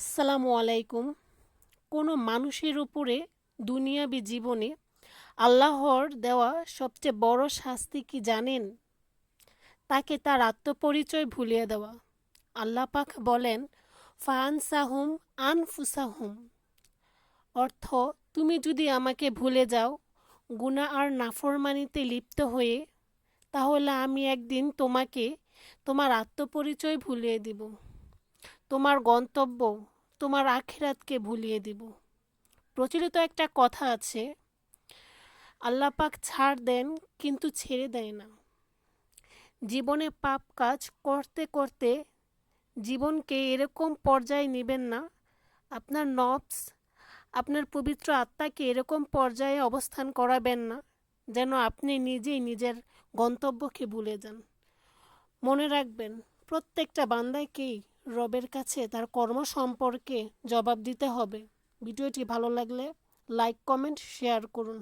আসসালামু আলাইকুম। কোনো মানুষের উপরে দুনিয়াবী জীবনে আল্লাহর দেওয়া সবচেয়ে বড় শাস্তি কি জানেন? তাকে তার আত্মপরিচয় ভুলিয়ে দেওয়া। আল্লাহ পাক বলেন, ফাআনসাহুম আনফুসাহুম, অর্থ তুমি যদি আমাকে ভুলে যাও গুনাহ আর নাফরমানিতে লিপ্ত হয়ে, তাহলে আমি একদিন তোমাকে তোমার আত্মপরিচয় ভুলিয়ে দিব, তোমার গন্তব্য, তোমার আখিরাতকে ভুলিয়ে দিব। প্রচলিত একটা কথা আছে, আল্লাহ পাক ছাড় দেন কিন্তু ছেড়ে দেয় না। জীবনে পাপ কাজ করতে করতে জীবনকে এরকম পর্যায়ে নেবেন না, আপনার নফস, আপনার পবিত্র আত্মাকে এরকম পর্যায়ে অবস্থান করাবেন না যেন আপনি নিজেই নিজের গন্তব্যকে ভুলে যান। মনে রাখবেন, প্রত্যেকটা বান্দাকেই রবের কাছে তার কর্ম সম্পর্কে জবাব দিতে হবে। ভিডিওটি ভালো লাগলে লাইক, কমেন্ট, শেয়ার করুন।